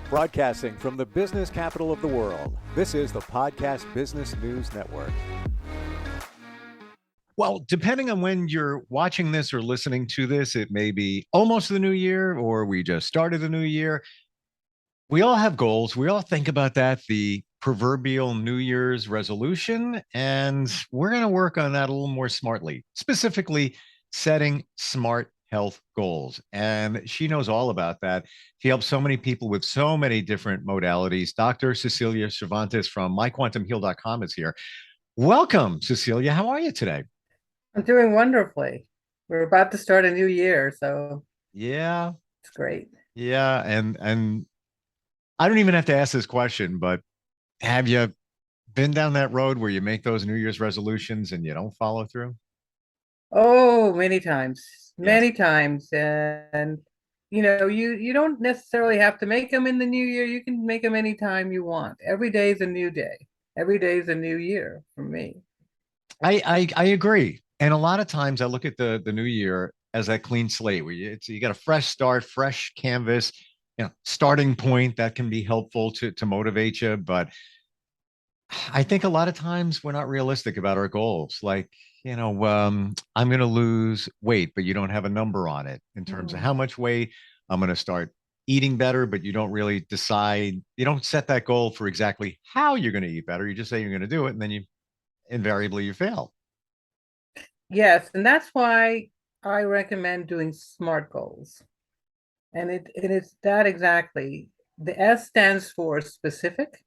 Broadcasting from the business capital of the world, this is the Podcast Business News Network. Well, depending on when you're watching this or listening to this, it may be almost the new year or we just started the new year. We all have goals. We all think about that, the proverbial New Year's resolution, and we're going to work on that a little more smartly, specifically setting smart health goals. And she knows all about that. She helps so many people with so many different modalities. Dr. Cecilia Cervantes from myquantumheal.com is here. Welcome, Cecilia. How are you today? I'm doing wonderfully. We're about to start a new year, so Yeah, it's great. yeah, and I don't even have to ask this question, but have you been down that road where you make those New Year's resolutions and you don't follow through? Oh, many times, Yes. many times. And you don't necessarily have to make them in the new year. You can make them anytime you want. Every day is a new day. Every day is a new year for me. I agree. And a lot of times I look at the new year as that clean slate where you got a fresh start, fresh canvas, starting point that can be helpful to motivate you. But I think a lot of times we're not realistic about our goals. Like, I'm going to lose weight, but you don't have a number on it in terms of Mm. how much weight. I'm going to start eating better, but you don't really decide, you don't set that goal for exactly how you're going to eat better. You just say you're going to do it, and then invariably you fail. Yes, and that's why I recommend doing SMART goals. And it is that exactly. The S stands for specific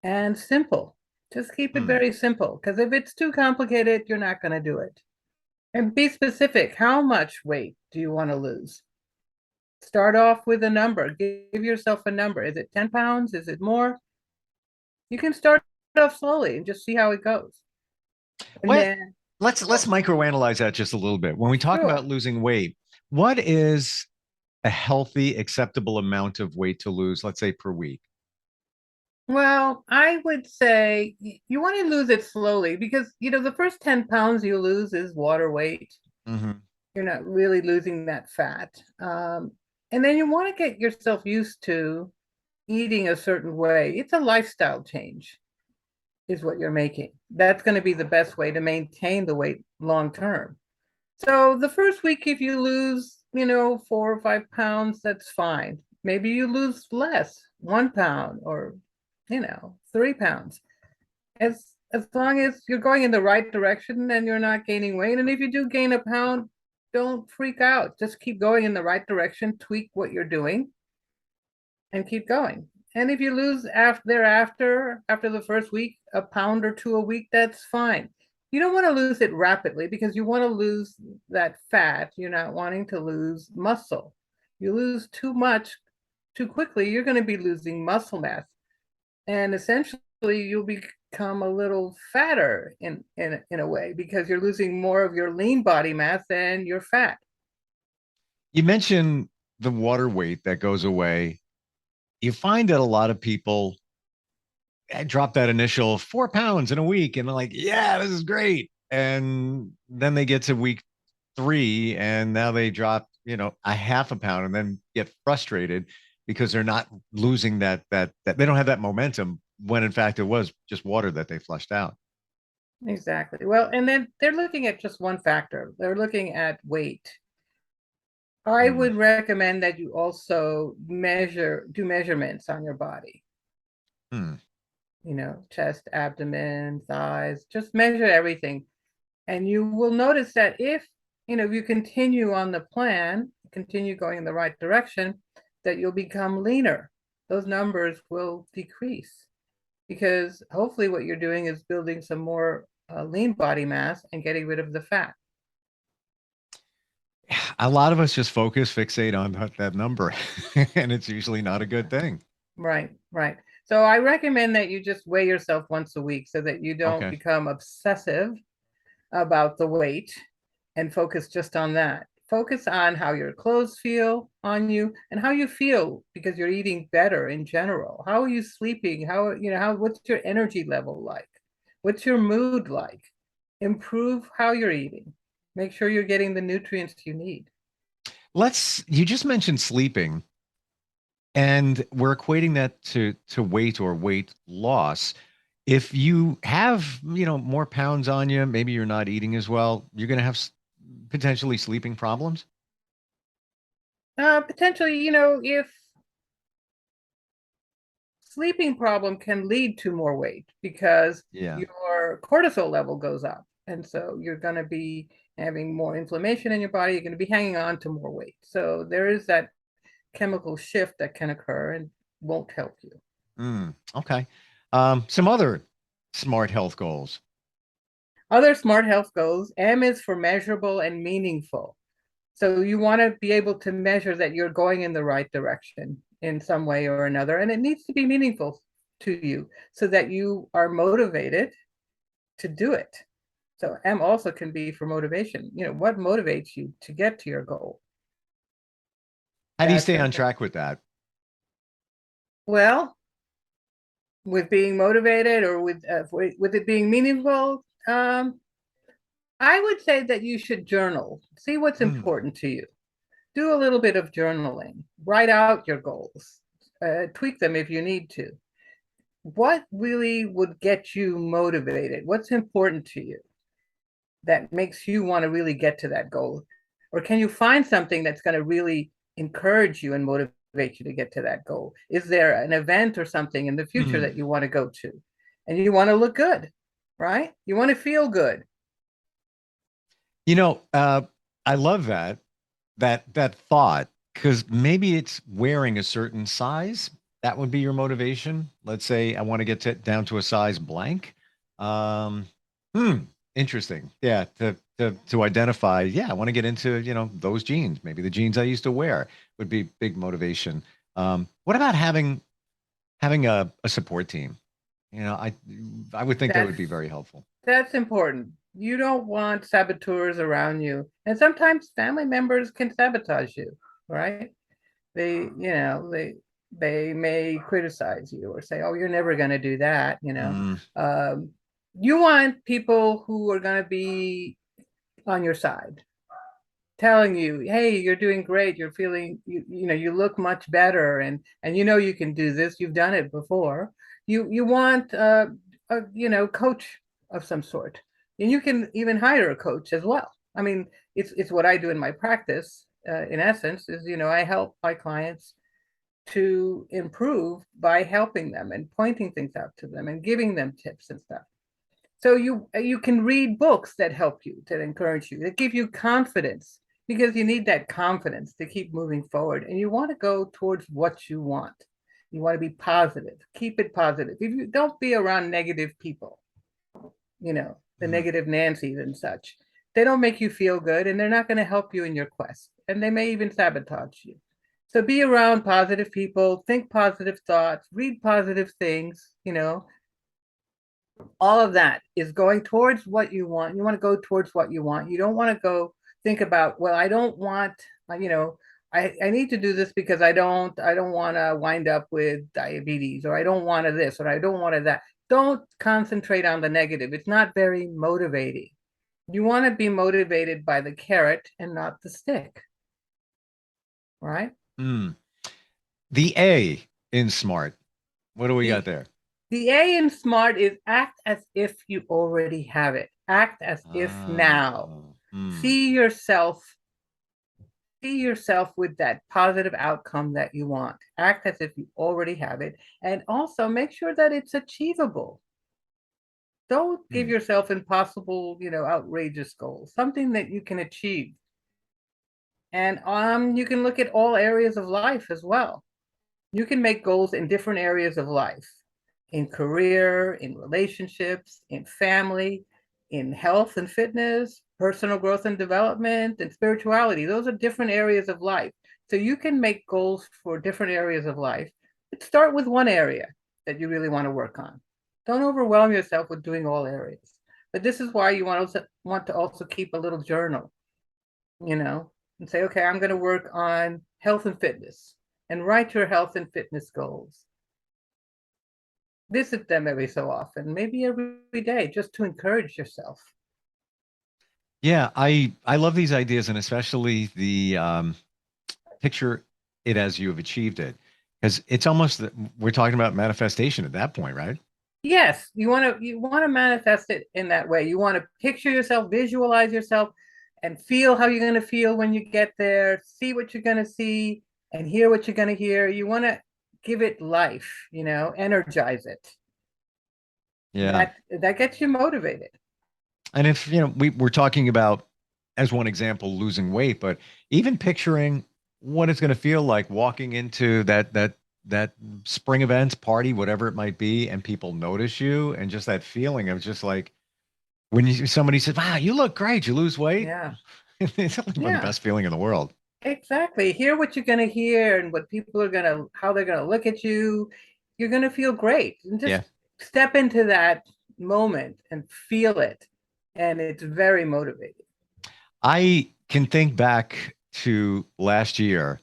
and simple. Just keep it Hmm. very simple, because if it's too complicated, you're not going to do it. And be specific. How much weight do you want to lose? Start off with a number. Give yourself a number. Is it 10 pounds? Is it more? You can start off slowly and just see how it goes. And What then, let's microanalyze that just a little bit. When we talk sure. about losing weight, what is a healthy, acceptable amount of weight to lose, let's say per week? Well, I would say you want to lose it slowly because, the first 10 pounds you lose is water weight. Hmm. You're not really losing that fat. And then you want to get yourself used to eating a certain way. It's a lifestyle change, is what you're making. That's going to be the best way to maintain the weight long term. So the first week, if you lose, 4 or 5 pounds, that's fine. Maybe you lose less, 1 pound or, 3 pounds. As long as you're going in the right direction and you're not gaining weight. And if you do gain a pound, don't freak out. Just keep going in the right direction, tweak what you're doing, and keep going. And if you lose after the first week, a pound or two a week, that's fine. You don't want to lose it rapidly because you want to lose that fat. You're not wanting to lose muscle. You lose too much too quickly, you're going to be losing muscle mass. And essentially you'll become a little fatter in a way because you're losing more of your lean body mass than your fat. You mentioned the water weight that goes away. You find that a lot of people drop that initial 4 pounds in a week and they're like, yeah, this is great. And then they get to week three and now they drop, a half a pound and then get frustrated because they're not losing that they don't have that momentum when in fact it was just water that they flushed out. Exactly. Well, and then they're looking at just one factor. They're looking at weight. I Hmm. would recommend that you also do measurements on your body, Hmm. chest, abdomen, thighs, just measure everything. And you will notice that if, you continue on the plan, continue going in the right direction, that you'll become leaner. Those numbers will decrease because hopefully what you're doing is building some more lean body mass and getting rid of the fat. A lot of us just fixate on that number, and it's usually not a good thing. Right, right. So I recommend that you just weigh yourself once a week so that you don't Okay. become obsessive about the weight and focus just on that. Focus on how your clothes feel on you and how you feel because you're eating better in general. How are you sleeping? What's your energy level like? What's your mood like? Improve how you're eating. Make sure you're getting the nutrients you need. You just mentioned sleeping. And we're equating that to weight or weight loss. If you have, more pounds on you, maybe you're not eating as well, you're going to have potentially sleeping problems. Potentially, if sleeping problem can lead to more weight because Yeah. your cortisol level goes up. And so you're going to be having more inflammation in your body. You're going to be hanging on to more weight. So there is that chemical shift that can occur and won't help you. Okay. Some other smart health goals. Other smart health goals, M is for measurable and meaningful. So you want to be able to measure that you're going in the right direction in some way or another. And it needs to be meaningful to you so that you are motivated to do it. So M also can be for motivation. What motivates you to get to your goal? How do you That's stay on important. track with that? Well, with being motivated or with it being meaningful, I would say that you should journal. See what's Mm, important to you. Do a little bit of journaling. Write out your goals. Tweak them if you need to. What really would get you motivated? What's important to you that makes you want to really get to that goal? Or can you find something that's going to really encourage you and motivate you to get to that goal? Is there an event or something in the future mm. that you want to go to? And you want to look good, right? You want to feel good. You know, I love that thought, because maybe it's wearing a certain size. That would be your motivation. Let's say I want to get down to a size blank. Um, hmm, interesting. Yeah, to identify. Yeah, I want to get into those jeans. Maybe the jeans I used to wear would be big motivation. What about having a support team? I would think that would That's be very helpful. That's important. You don't want saboteurs around you. And sometimes family members can sabotage you, right? They may criticize you or say, "Oh, you're never going to do that." Mm, Um, you want people who are going to be on your side, telling you, "Hey, you're doing great. You're feeling you look much better and you can do this. You've done it before." You want a coach of some sort. And you can even hire a coach as well. I mean, it's what I do in my practice. In essence, is I help my clients to improve by helping them and pointing things out to them and giving them tips and stuff. So you can read books that help you, that encourage you, that give you confidence because you need that confidence to keep moving forward. And you want to go towards what you want. You want to be positive. Keep it positive. If you don't be around negative people, the mm, negative Nancy's and such. They don't make you feel good and they're not going to help you in your quest. And they may even sabotage you. So be around positive people, think positive thoughts, read positive things. All of that is going towards what you want. You want to go towards what you want. You don't want to go think about, well, I don't want, I need to do this because I don't want to wind up with diabetes, or I don't want to this, or I don't want to that. Don't concentrate on the negative. It's not very motivating. You want to be motivated by the carrot and not the stick, right? mm. The A in smart. What do we got The there? the A in smart is act as if you already have it. Act as if now. Oh, mm, See yourself see yourself with that positive outcome that you want. Act as if you already have it. And also make sure that it's achievable. Don't give mm, yourself impossible, outrageous goals, something that you can achieve. And you can look at all areas of life as well. You can make goals in different areas of life, in career, in relationships, in family, in health and fitness, personal growth and development, and spirituality. Those are different areas of life. So you can make goals for different areas of life. But start with one area that you really want to work on. Don't overwhelm yourself with doing all areas. But this is why you want to also keep a little journal, you know, and say, okay, I'm going to work on health and fitness, and write your health and fitness goals. Visit them every so often, maybe every day, just to encourage yourself. yeah, I love these ideas, and especially the picture it as you have achieved it. Because it's almost, we're talking about manifestation at that point, right? Yes, you want to manifest it in that way. You want to picture yourself, visualize yourself, and feel how you're going to feel when you get there. See what you're going to see, and hear what you're going to hear. You want to give it life, energize it. Yeah. That gets you motivated. And if, we're talking about, as one example, losing weight, but even picturing what it's going to feel like walking into that spring events party, whatever it might be, and people notice you, and just that feeling of just like when somebody says, "Wow, you look great, you lose weight." Yeah, It's like one of the yeah, best feeling in the world. exactly. Hear what you're going to hear and what people are going to, how they're going to look at you. You're going to feel great. And just Yeah. step into that moment and feel it. And it's very motivating. I can think back to last year,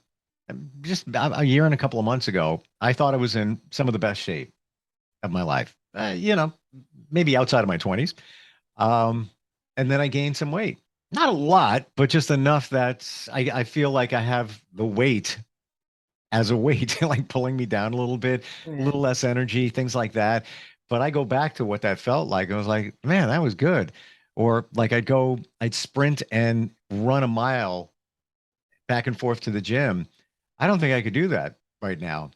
just a year and a couple of months ago. I thought I was in some of the best shape of my life. Maybe outside of my 20s. Um, and then I gained some weight. Not a lot, but just enough that I feel like I have the weight as a weight, like pulling me down a little bit, a Yeah. little less energy, things like that. But I go back to what that felt like. I was like, man, that was good. Or like I'd sprint and run a mile back and forth to the gym. I don't think I could do that right now,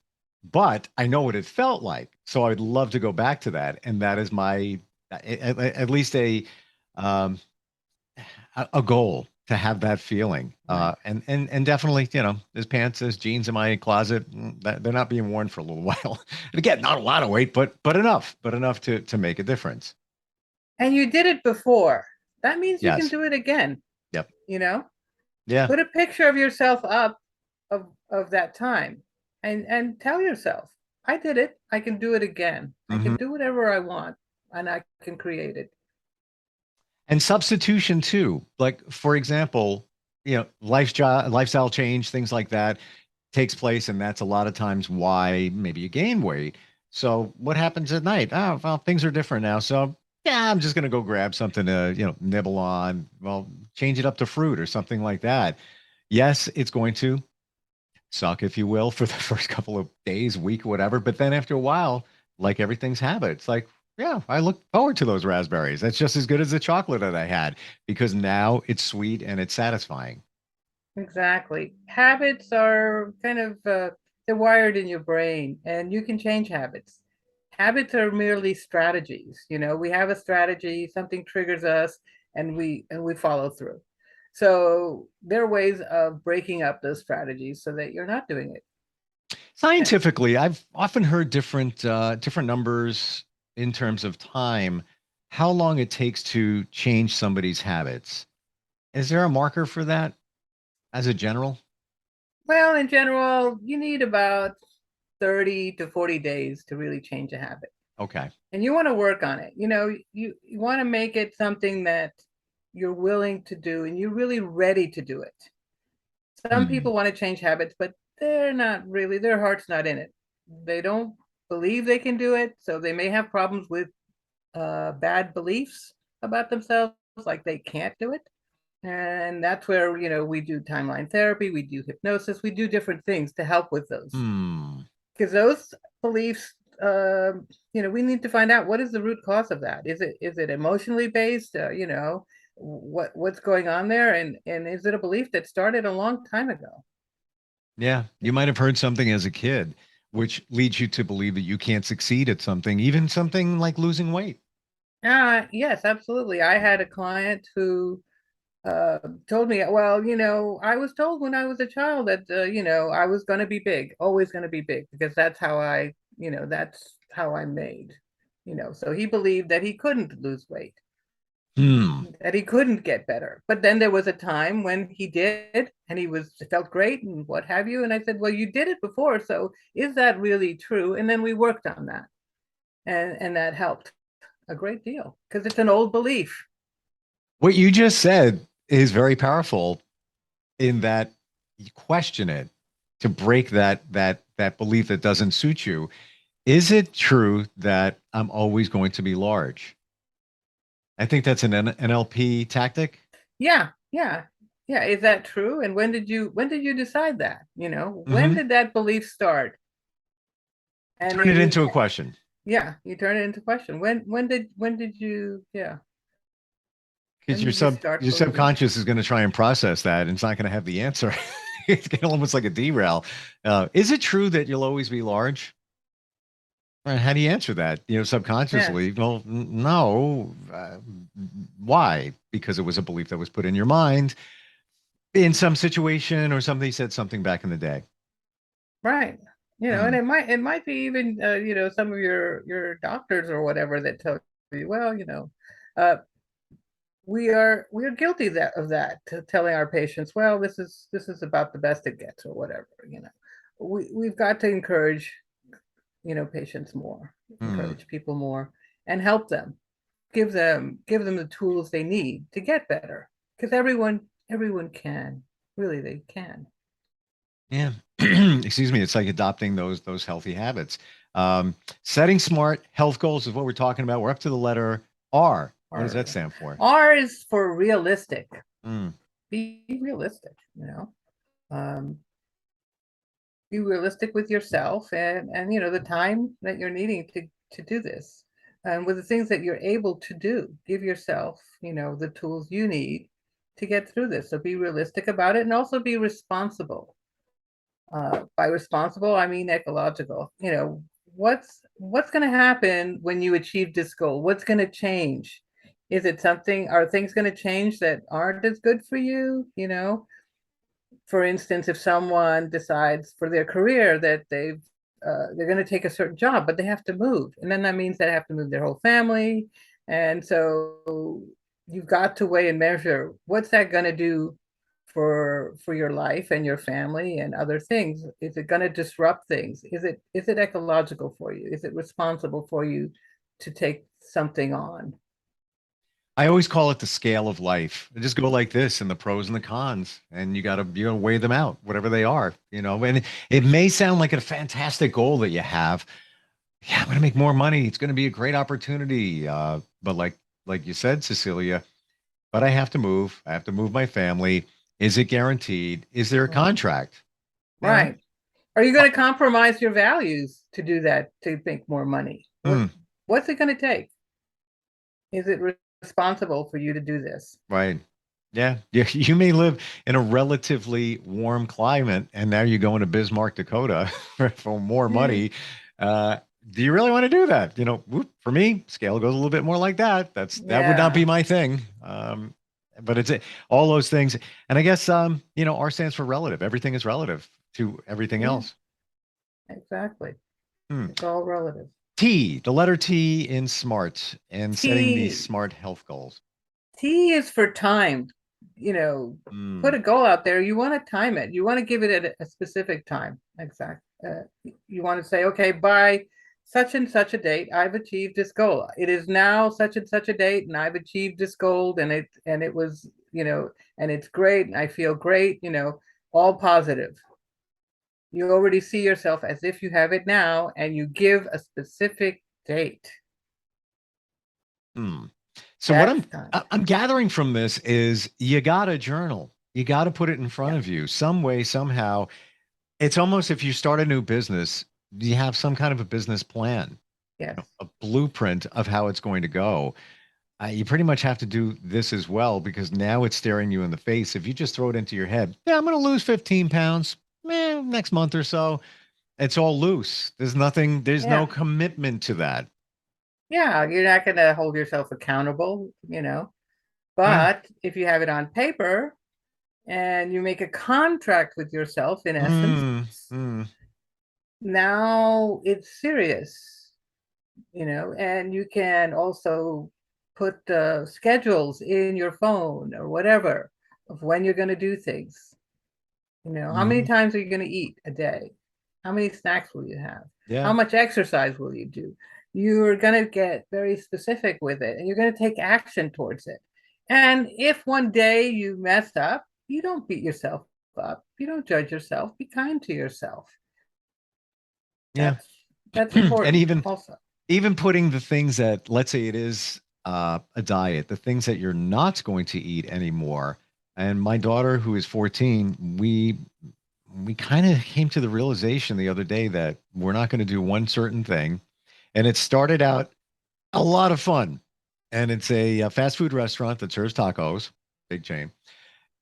but I know what it felt like. So I'd love to go back to that. And that is my, at least um, a goal to have that feeling. Right. And definitely, there's pants, there's jeans in my closet. They're not being worn for a little while. And again, not a lot of weight, but enough to make a difference. And you did it before. That means you can Yes. do it again, Yep. you know? Yeah. Put a picture of yourself up of that time and tell yourself, I did it. I can do it again. I can Hmm. do whatever I want and I can create it. And substitution too. Like for example, lifestyle change, things like that takes place, and that's a lot of times why maybe you gain weight. So what happens at night? Oh, well, things are different now. So yeah, I'm just gonna go grab something to, nibble on. Well, change it up to fruit or something like that. Yes, it's going to suck, if you will, for the first couple of days, week, whatever. But then after a while, like everything's habit, it's like, yeah, I look forward to those raspberries. That's just as good as the chocolate that I had because now it's sweet and it's satisfying. Exactly. Habits are kind of they're wired in your brain and you can change habits. Habits are merely strategies. We have a strategy, something triggers us and we follow through. So there are ways of breaking up those strategies so that you're not doing it. Scientifically, I've often heard different numbers in terms of time, how long it takes to change somebody's habits. Is there a marker for that as a general? Well, in general, you need about 30 to 40 days to really change a habit. Okay. And you want to work on it. You want to make it something that you're willing to do and you're really ready to do it. Some Hmm. people want to change habits, but they're not really, their heart's not in it. They don't believe they can do it. So they may have problems with bad beliefs about themselves, like they can't do it. And that's where, we do timeline therapy, we do hypnosis, we do different things to help with those. Hmm. Because those beliefs, we need to find out what is the root cause of that. Is it emotionally based? What's going on there, and is it a belief that started a long time ago? Yeah, you might have heard something as a kid, which leads you to believe that you can't succeed at something, even something like losing weight. Yes, absolutely. I had a client who told me, well, I was told when I was a child that, I was going to be big, always going to be big, because that's how I'm made. So he believed that he couldn't lose weight, Hmm. that he couldn't get better. But then there was a time when he did, and he felt great and what have you. And I said, well, you did it before, so is that really true? And then we worked on that, and that helped a great deal because it's an old belief. What you just said is very powerful in that you question it to break that belief that doesn't suit you. Is it true that I'm always going to be large? I think that's an NLP tactic. Yeah, yeah, yeah. Is that true? And when did you decide that? When Hmm. did that belief start? And Turn then it into a question. yeah, you turn it into a question. When did you, yeah, Because when did you start your believing? subconscious is going to try and process that, and it's not going to have the answer. It's going to almost like a derail. Is it true that you'll always be large? How do you answer that? Yes, Subconsciously. Well, no. Why? Because it was a belief that was put in your mind in some situation, or somebody said something back in the day. right. And Hmm. it might be even some of your doctors or whatever that tell you, well, uh, we are guilty of that, telling our patients, well, this is about the best it gets or whatever. We've got to encourage patients more, Hmm. encourage people more, and help them, give them the tools they need to get better, because everyone can, really, they can. Yeah. Excuse me. It's like adopting those healthy habits. Setting smart health goals is what we're talking about. We're up to the letter R. What does that R stand for? R is for realistic. Hmm. Be realistic. Um, be realistic with yourself, and the time that you're needing to do this, and with the things that you're able to do. Give yourself the tools you need to get through this. So be realistic about it, and also be responsible. By responsible, I mean ecological. What's going to happen when you achieve this goal? What's going to change? Are things going to change that aren't as good for you? For instance, if someone decides for their career that they're going to take a certain job, but they have to move, and then that means they have to move their whole family, and so you've got to weigh and measure what's that going to do for your life and your family and other things. Is it going to disrupt things? Is it ecological for you? Is it responsible for you to take something on? I always call it the scale of life. I just go like this, and the pros and the cons, and you gotta weigh them out, whatever they are. And it may sound like a fantastic goal that you have. Yeah, I'm gonna make more money. It's gonna be a great opportunity. But like you said, Cecilia, but I have to move. I have to move my family. Is it guaranteed? Is there a Right. contract? You know? Right. Are you going to compromise your values to do that, to make more money? Hmm, What's it going to take? Is it responsible for you to do this? right. Yeah. You may live in a relatively warm climate, and now you're going to Bismarck, Dakota for more Yeah. money. Uh, do you really want to do that? For me, scale goes a little bit more like that. That would not be Yeah. my thing. But all those things. And I guess, R stands for relative. Everything is relative to everything Yeah, else. exactly. Hmm. It's all relative. T, the letter T in smart and setting these T smart health goals. T is for time. You know, put Hmm. a goal out there. You want to time it. You want to give it a specific time. Exact. You want to say, okay, by such and such a date, I've achieved this goal. It is now such and such a date, and I've achieved this goal, and it was, and it's great, and I feel great. All positive. You already see yourself as if you have it now, and you give a specific date. Hmm. So what That's I'm time. I- I'm gathering from this is you got to journal. You got to put it in front Yeah. of you some way, somehow. It's almost if you start a new business, you have some kind of a business plan, Yes. a blueprint of how it's going to go. You pretty much have to do this as well because now it's staring you in the face. If you just throw it into your head, yeah, I'm going to lose 15 pounds, next month or so, it's all loose. There's no Yeah. commitment to that. Yeah. You're not going to hold yourself accountable. Yeah. But if you have it on paper and you make a contract with yourself, in essence, Mm, mm. now it's serious, and you can also put schedules in your phone or whatever of when you're going to do things. How many Mhm. times are you going to eat a day? How many snacks will you have? How Yeah. much exercise will you do? You're going to get very specific with it, and you're going to take action towards it. And if one day you mess up, you don't beat yourself up. You don't judge yourself. Be kind to yourself. Yeah. That's And important even also. even putting the things that, let's say it is a diet, the things that you're not going to eat anymore. And my daughter, who is 14, we kind of came to the realization the other day that we're not going to do one certain thing. And it started out a lot of fun. And it's a fast food restaurant that serves tacos, big chain.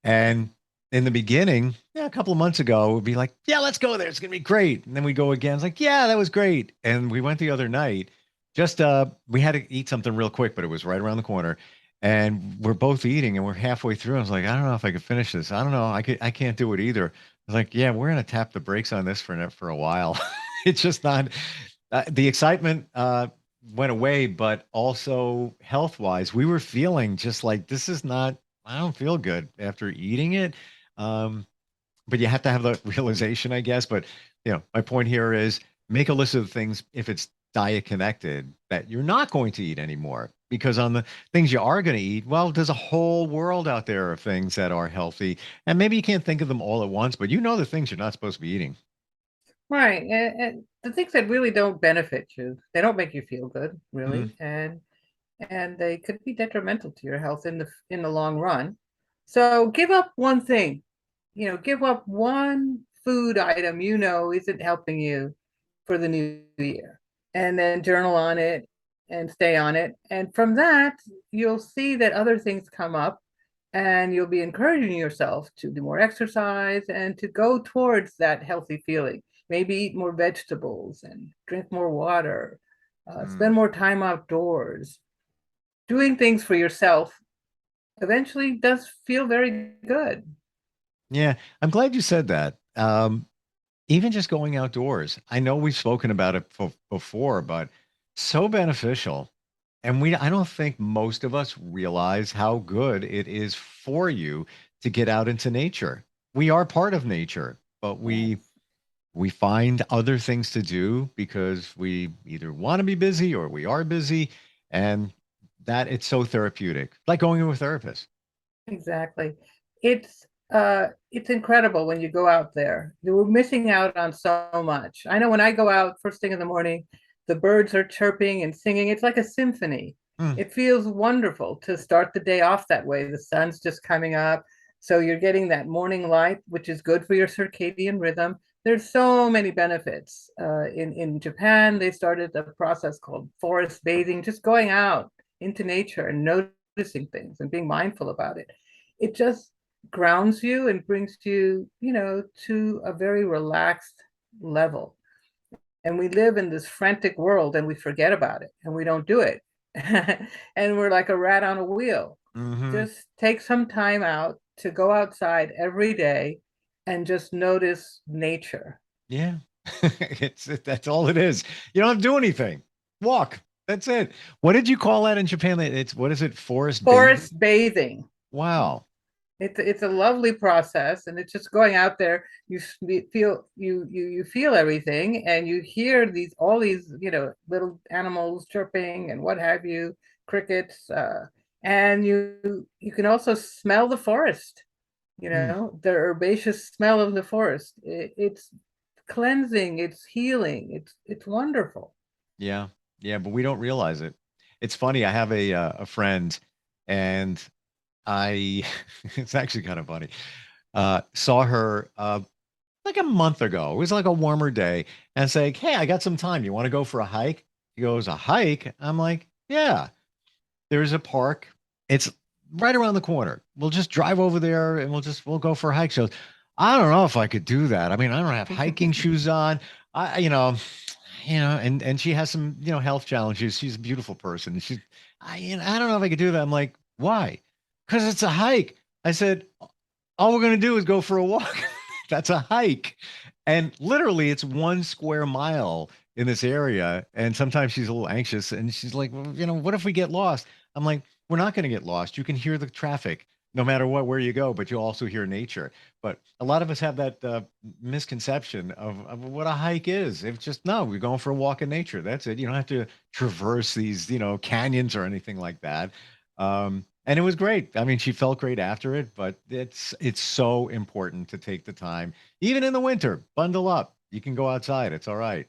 And in the beginning, yeah, a couple of months ago, we'd be like, yeah, let's go there. It's gonna be great. And then we go again. It's like, yeah, that was great. And we went the other night. Just we had to eat something real quick, but it was right around the corner. And we're both eating and we're halfway through. I was like, I don't know if I could finish this. I don't know. I can't do it either. I was like, yeah, we're gonna tap the brakes on this for a while. It's just not the excitement went away, but also health wise, we were feeling just like this is not I don't feel good after eating it. Um, but you have to have the realization, I guess. But my point here is make a list of things if it's diet connected that you're not going to eat anymore. Because on the things you are going to eat, well, there's a whole world out there of things that are healthy. And maybe you can't think of them all at once, but the things you're not supposed to be eating. Right. And the things that really don't benefit you, they don't make you feel good, Mhm. really. And they could be detrimental to your health in the long run. So give up one thing, give up one food item isn't helping you for the new year, and then journal on it and stay on it. And from that, you'll see that other things come up, and you'll be encouraging yourself to do more exercise and to go towards that healthy feeling. Maybe eat more vegetables and drink more water, spend Mm. more time outdoors. Doing things for yourself eventually does feel very good. Yeah, I'm glad you said that. Even just going outdoors. I know we've spoken about it before, but so beneficial. And I don't think most of us realize how good it is for you to get out into nature. We are part of nature, but we Yes, we find other things to do because we either want to be busy or we are busy, and that it's so therapeutic. Like going to a therapist. exactly. It's incredible when you go out there. You're missing out on so much. I know when I go out first thing in the morning, the birds are chirping and singing. It's like a symphony. Mm, It feels wonderful to start the day off that way. The sun's just coming up, so you're getting that morning light, which is good for your circadian rhythm. There's so many benefits. In Japan, they started a process called forest bathing, just going out into nature and noticing things and being mindful about it. It just grounds you and brings you, to a very relaxed level. And we live in this frantic world and we forget about it and we don't do it. And we're like a rat on a wheel. hmm Just take some time out to go outside every day and just notice nature. Yeah. That's all it is. You don't have to do anything. Walk. That's it. What did you call that in Japan? It's what is it? Forest bathing? Forest bathing. Wow. It's a lovely process, and it's just going out there. You feel everything, and you hear all these little animals chirping and what have you, crickets, and you can also smell the forest. Hmm. The herbaceous smell of the forest. It's cleansing. It's healing. It's wonderful. Yeah. Yeah, but we don't realize it. It's funny. I have a friend and I it's actually kind of funny. Saw her like a month ago. It was like a warmer day and say, "Hey, I got some time. You want to go for a hike?" He goes, "A hike?" I'm like, "Yeah." There's a park. It's right around the corner. We'll just drive over there and we'll go for a hike. So I don't know if I could do that. I mean, I don't have hiking shoes on. I and she has some, health challenges. She's a beautiful person. I don't know if I could do that. I'm like, why? Because it's a hike. I said, all we're gonna do is go for a walk. That's a hike. And literally it's 1 square mile in this area. And sometimes she's a little anxious and she's like, well, what if we get lost? I'm like, we're not going to get lost. You can hear the traffic no matter where you go, but you'll also hear nature. But a lot of us have that misconception of what a hike is. It's just, no, we're going for a walk in nature. That's it. You don't have to traverse these, canyons or anything like that. And it was great. I mean, she felt great after it, but it's so important to take the time, even in the winter. Bundle up. You can go outside. It's all right.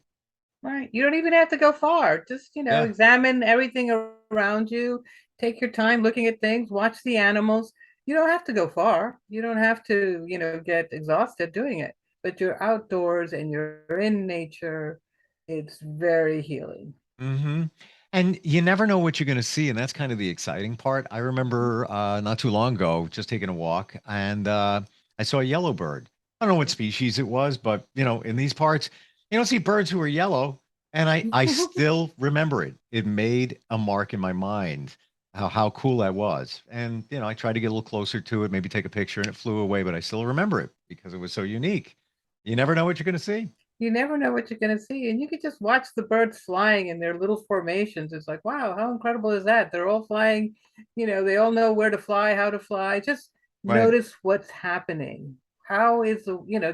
Right. You don't even have to go far. Just, Yeah. examine everything around you. Take your time looking at things, watch the animals. You don't have to go far. You don't have to, get exhausted doing it. but you're outdoors and you're in nature. It's very healing. Mm-hmm. And you never know what you're going to see, and that's kind of the exciting part. I remember not too long ago just taking a walk, and I saw a yellow bird. I don't know what species it was, but in these parts, you don't see birds who are yellow, and I still remember it. It made a mark in my mind how cool that was. And I tried to get a little closer to it, maybe take a picture, and it flew away, but I still remember it because it was so unique. You never know what you're going to see. You never know what you're going to see. And you can just watch the birds flying in their little formations. It's like, wow, how incredible is that? They're all flying, they all know where to fly, how to fly. Just Right. notice what's happening. How is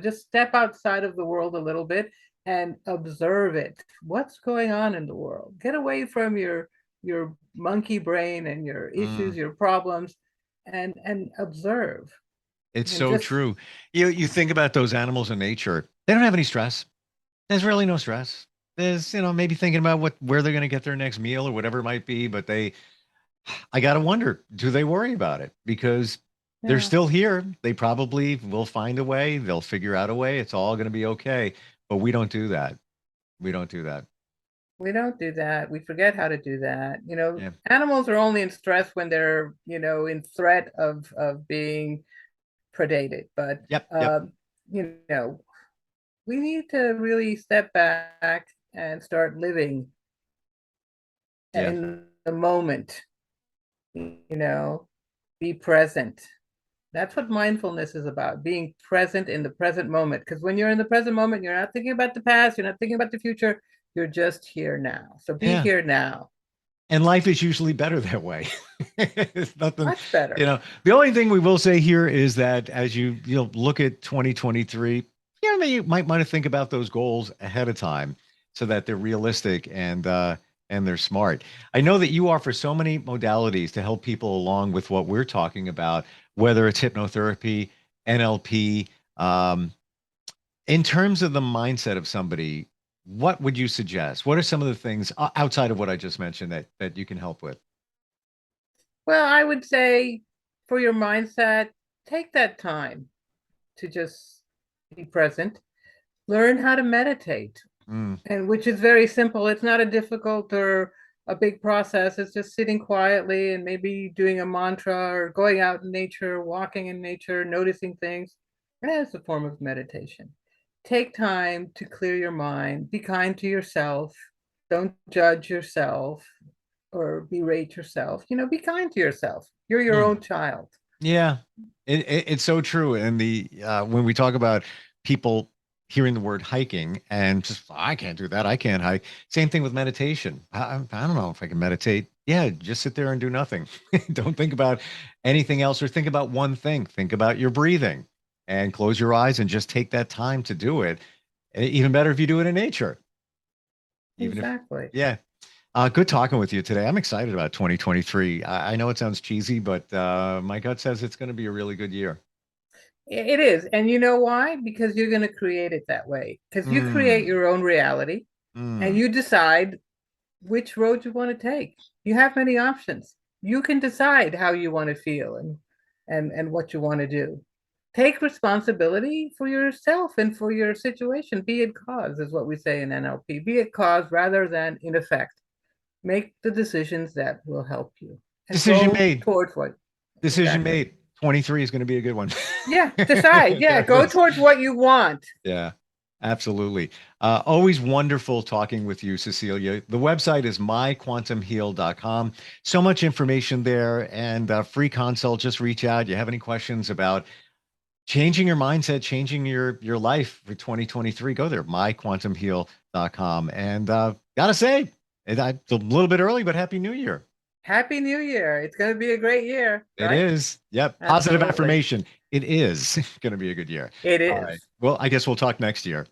just step outside of the world a little bit and observe it. What's going on in the world? Get away from your monkey brain and your issues, Mm. your problems, and observe. It's And so just true. You think about those animals in nature. They don't have any stress. There's really no stress. There's, maybe thinking about where they're going to get their next meal or whatever it might be, but I got to wonder, do they worry about it? Because they're yeah. still here. They probably will find a way. They'll figure out a way. It's all going to be okay. But we don't do that. We don't do that. We don't do that. We forget how to do that. Yeah. Animals are only in stress when they're, in threat of being predated. But Yep. Yep. um, you know, we need to really step back and start living Yeah. in the moment, be present. That's what mindfulness is about, being present in the present moment. Because when you're in the present moment, you're not thinking about the past, you're not thinking about the future, you're just here now. So be Yeah. here now. And life is usually better that way. It's nothing, Much better. The only thing we will say here is that as you look at 2023, you might want to think about those goals ahead of time so that they're realistic and they're smart. I know that you offer so many modalities to help people along with what we're talking about, whether it's hypnotherapy, NLP. In terms of the mindset of somebody, what would you suggest? What are some of the things outside of what I just mentioned that you can help with? Well, I would say for your mindset, take that time to just be present. Learn how to meditate, Mm, and which is very simple. It's not a difficult or a big process. It's just sitting quietly and maybe doing a mantra or going out in nature, walking in nature, noticing things. That's a form of meditation. Take time to clear your mind. Be kind to yourself. Don't judge yourself or berate yourself. Be kind to yourself. You're your mm. own child. Yeah, it's so true. And when we talk about people hearing the word hiking and just I can't do that, I can't hike. Same thing with meditation. I don't know if I can meditate. Yeah, just sit there and do nothing. Don't think about anything else or think about one thing. Think about your breathing and close your eyes and just take that time to do it. Even better if you do it in nature. Even if, Exactly. yeah. Good talking with you today. I'm excited about 2023. I know it sounds cheesy, but my gut says it's going to be a really good year. It is. And you know why? Because you're going to create it that way. Because you create Mm, your own reality and mm. you decide which road you want to take. You have many options. You can decide how you want to feel and what you want to do. Take responsibility for yourself and for your situation. Be it cause, is what we say in NLP. Be it cause rather than in effect. Make the decisions that will help you and Decision go made. towards what Decision exactly. made. 23 is going to be a good one. Yeah, decide. Yeah, go That's- towards what you want. yeah, absolutely. Always wonderful talking with you, Cecilia. The website is myquantumheal.com. So much information there and free consult. Just reach out. You have any questions about changing your mindset, changing your life for 2023, go there, myquantumheal.com. And gotta say, it's a little bit early, but happy new year. Happy New Year. It's going to be a great year, It right? is. Yep. Positive Absolutely. affirmation. It is going to be a good year. It All right. is. Well, I guess we'll talk next year.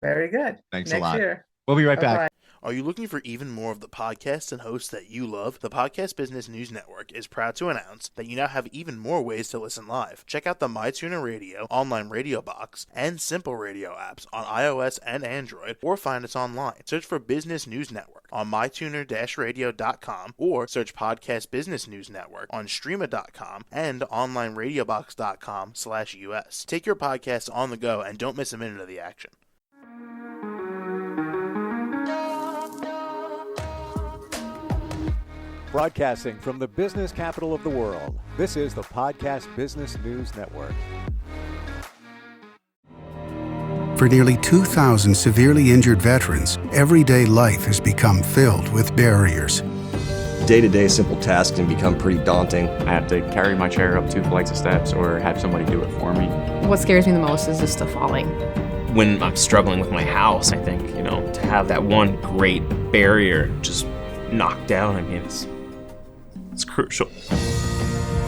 Very good. Thanks a Next lot. year. We'll be right Bye bye. back. Are you looking for even more of the podcasts and hosts that you love? The Podcast Business News Network is proud to announce that you now have even more ways to listen live. Check out the MyTuner Radio, online radio box, and Simple Radio apps on iOS and Android, or find us online. Search for Business News Network on mytuner-radio.com, or search Podcast Business News Network on streama.com and onlineradiobox.com/US. Take your podcast on the go and don't miss a minute of the action. Broadcasting from the business capital of the world, this is the Podcast Business News Network. For nearly 2,000 severely injured veterans, everyday life has become filled with barriers. Day-to-day simple tasks can become pretty daunting. I have to carry my chair up 2 flights of steps or have somebody do it for me. What scares me the most is just the falling. When I'm struggling with my house, I think, to have that one great barrier just knocked down, it's crucial.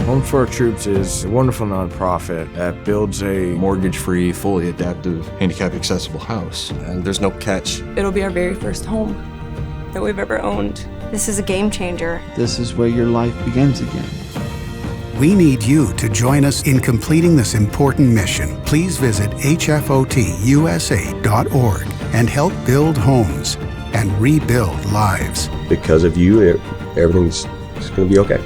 Home for Our Troops is a wonderful nonprofit that builds a mortgage-free, fully adaptive, handicap-accessible house. And there's no catch. It'll be our very first home that we've ever owned. This is a game changer. This is where your life begins again. We need you to join us in completing this important mission. Please visit hfotusa.org and help build homes and rebuild lives. Because of you, everything's going to be okay.